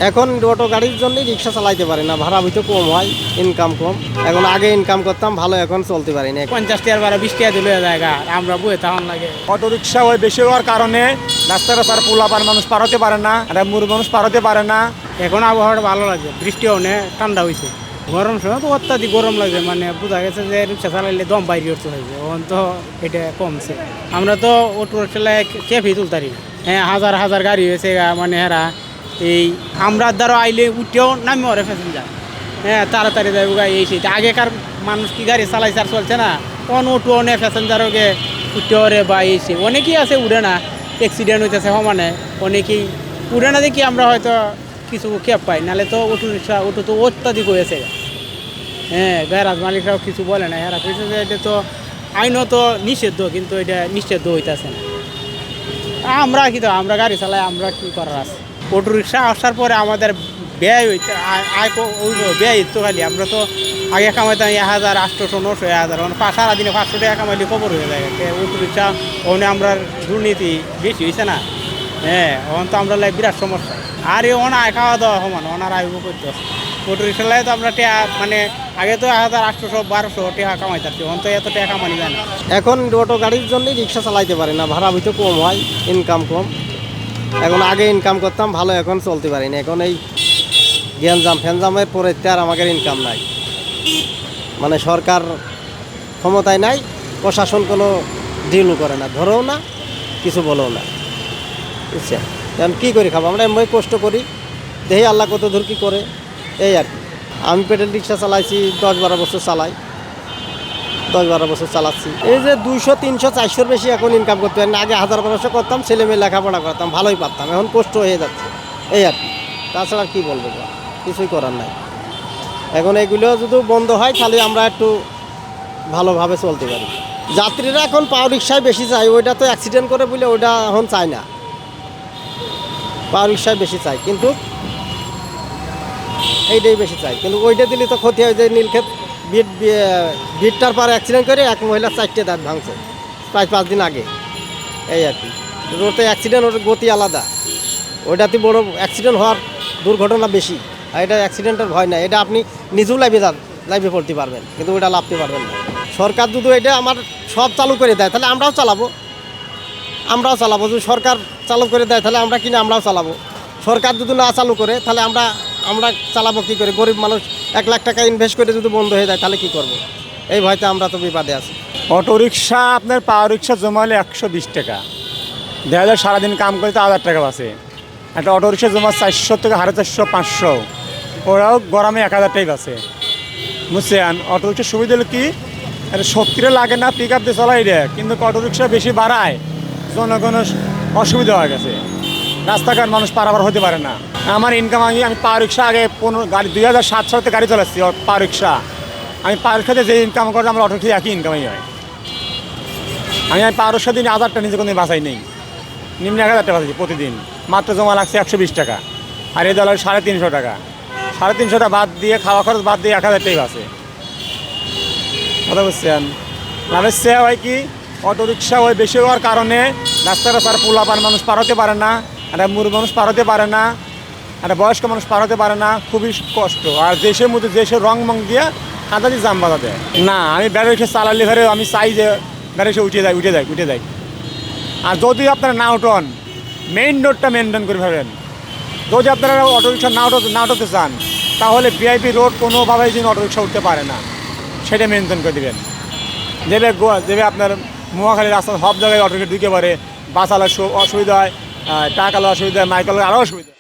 এখন অটো গাড়ির জন্য রিক্সা চালাইতে পারি না, ভাড়া হয়তো কম হয়, ইনকাম কম। এখন আগে ইনকাম করতাম ভালো, এখন চলতে পারি না। 50 টাকার ভাড়া 20 টাকা দিলে জায়গা আমরা বয়ে তখন লাগে। অটো রিক্সা ওই বেশি হওয়ার কারণে রাস্তাটা তার পোলাপান মানুষ পার হতে পারে না, আর মুরু মানুষ পার হতে পারে না। এখন আবহাওয়াটা ভালো লাগে, বৃষ্টিও নেই, ঠান্ডা হয়েছে। গরম সময় তো অত্যাধিক গরম লাগে, মানে বোঝা গেছে যে রিক্সা চালাইলে দম বাইরে উঠতে হয়েছে। এখন তো এটা কমছে। আমরা তো অটো চালায় ক্যাফে তুলতারি, হ্যাঁ হাজার হাজার গাড়ি হয়েছে, মানে এরা এই আমরা দ্বারা আইলে উঠেও নামি ওরে প্যাসেঞ্জার, হ্যাঁ তাড়াতাড়ি যাবো গাড়ি এই সেই। আগেকার মানুষ কি গাড়ি চালাইছে আর চলছে না, কোন অটো অনেক প্যাসেঞ্জারকে উঠতে ওরে বা এসে অনেকেই আছে উড়ে না, অ্যাক্সিডেন্ট হইতেছে সমানে, অনেকেই উড়ে না দেখি আমরা হয়তো কিছু ক্যাব পাই, নাহলে তো অটো রিক্সা অটো তো অত্যাধিক হয়েছে। হ্যাঁ গ্যারাজ মালিকরাও কিছু বলে না, এরা কইছে যে এটা তো আইনত নিষিদ্ধ, কিন্তু এটা নিষিদ্ধ হইতেছে না। আমরা কি তো আমরা গাড়ি চালাই, আমরা কি করার আছে। অটো রিক্সা আসার পরে আমাদের ব্যয় হইতে আয় ব্যয় হইতো খালি। আমরা তো আগে কামাইতাম 1000, 800, 900, 1000, সারাদিনে 500 টাকা কামাইলে খবর হয়ে যায়। অটো রিক্সা ওখানে আমরা দুর্নীতি বেশি হয়েছে না, হ্যাঁ ওখান তো আমরা বিরাট সমস্যা। আর এই আয় খাওয়া দাওয়া সমান, ওনার আয় করতে আছে। অটো রিক্সা লাই তো আমরা টাকা মানে আগে তো 1000, 800, 1200 টাকা কামাইতাম, ওখান তো এত টাকা কামানি যায় না। এখন অটো গাড়ির জন্য রিক্সা চালাইতে পারি না, ভাড়া হয়তো কম হয়, ইনকাম কম। এখন আগে ইনকাম করতাম ভালো, এখন চলতে পারি না। এখন এই গ্যাঞ্জাম ফ্যাঞ্জামের পরে আর আমাদের ইনকাম নাই, মানে সরকার ক্ষমতায় নাই, প্রশাসন কোনো ডিলও করে না, ধরেও না, কিছু বলেও না, বুঝছেন। এখন কী করি খাবো আমরা, এমনি কষ্ট করি, দেখি আল্লাহ কত দূর কী করে, এই আর কি। আমি পেডেল রিক্সা চালাইছি 10-12 বছর চালাই, 10-12 বছর চালাচ্ছি। এই যে 200, 300, 400 বেশি এখন ইনকাম করতে পারি না। আগে 1000-1200 করতাম, ছেলে মেয়ে লেখাপড়া করতাম, ভালোই পারতাম, এখন কষ্ট হয়ে যাচ্ছে, এই আর কি। তাছাড়া কী বলবো, কিছুই করার নাই। এখন এগুলো যদি বন্ধ হয় তাহলে আমরা একটু ভালোভাবে চলতে পারি। যাত্রীরা এখন পাওয়ার রিক্সায় বেশি চায়, ওইটা তো অ্যাক্সিডেন্ট করে বলে ওইটা এখন চায় না, পাওয়ার রিক্সায় বেশি চায়, কিন্তু এইটাই বেশি চাই। কিন্তু ওইটা দিলে তো ক্ষতি হয়, যে নীলক্ষেত বিটটার পর অ্যাক্সিডেন্ট করে এক মহিলার 4টে দাঁত ভাঙছে প্রায় 5 দিন আগে, এই আর কি। রোডে অ্যাক্সিডেন্ট, ওর গতি আলাদা, ওইটাতে বড় অ্যাক্সিডেন্ট হওয়ার দুর্ঘটনা বেশি। আর এটা অ্যাক্সিডেন্টের ভয় নাই, এটা আপনি নিজেও লাইভে পড়তে পারবেন, কিন্তু ওইটা লাভতে পারবেন না। সরকার যদি এটা আমার সব চালু করে দেয় তাহলে আমরাও চালাবো। যদি সরকার চালু করে দেয় তাহলে আমরা কিনে আমরাও চালাবো। সরকার যদি না চালু করে তাহলে আমরা চালাবো কী করে? গরিব মানুষ 1 লাখ টাকা ইনভেস্ট করে যদি বন্ধ হয়ে যায় তাহলে কী করব? এই ভয়তে আমরা তো বিপদে আছি। অটো রিক্সা আপনার পাওয়ার রিক্সা জমালে 120 টাকা, দেখা যায় সারাদিন কাম করে তো 1000 টাকা বাঁচে। একটা অটো রিক্সা জমা 400 থেকে 450, 500, ওরাও গরমে 1000 টাকাই বাঁচে, বুঝছেন। অটো রিক্সার সুবিধা হলো কি, এটা শক্তিটা লাগে না, পিক আপ দিয়ে চলাই দেয়, কিন্তু অটো রিক্সা বেশি বাড়ায় জনগণের অসুবিধা হয়ে গেছে, রাস্তাঘাট মানুষ পারাপার হতে পারে না। আমার ইনকাম আমি পাওয়ার রিক্সা আগে 15 গাড়ি 2007 সালে গাড়ি চালাচ্ছি পাওয়ার রিক্সা। আমি পাওয়ার রিক্সাতে যে ইনকাম করি আমার অটো রিক্সা একই ইনকামই হয়। আমি পাওয়ার রিক্সা দিন 1000 টাকা নিজে কোনো বাঁচাই নেই, নিম্ন 1000 টাকা বাঁচাই প্রতিদিন, মাত্র জমা লাগছে 120 টাকা। আর এই দলের 350 টাকা, 350 টাকা বাদ দিয়ে খাওয়া খরচ বাদ দিয়ে 1000 টাকাই বাঁচে, কথা বুঝছেন। লাভের সে হয় কি, অটো রিক্সা ওই বেশি হওয়ার কারণে রাস্তাটা তার পোলাপান মানুষ পার হতে পারে না, একটা মুরু মানুষ পার হতে পারে না, একটা বয়স্ক মানুষ পার হতে পারে না, খুবই কষ্ট। আর দেশের মধ্যে দেশের রং মং দিয়ে কাঁদাদি জাম বাঁধা দেয় না। আমি ব্যাটারি রিক্সা চালালে ঘরে আমি চাই যে ব্যাটারি রিক্সা উঠে যায়। আর যদি আপনারা না উঠন, মেইন রোডটা মেনটেন করে ভাবেন। যদি আপনারা অটো রিক্সা না উঠতে চান তাহলে ভিআইপি রোড কোনোভাবেই যেন অটো রিক্সা উঠতে পারে না, সেটা মেনটেন করে দেবেন। যেভাবে আপনার মহাখালী রাস্তা সব জায়গায় অটো রিক্সা ঢুকে পারে, বাস আলার অসুবিধা হয়, টাকা আলার অসুবিধা হয়, মাইক আলার আরও অসুবিধা।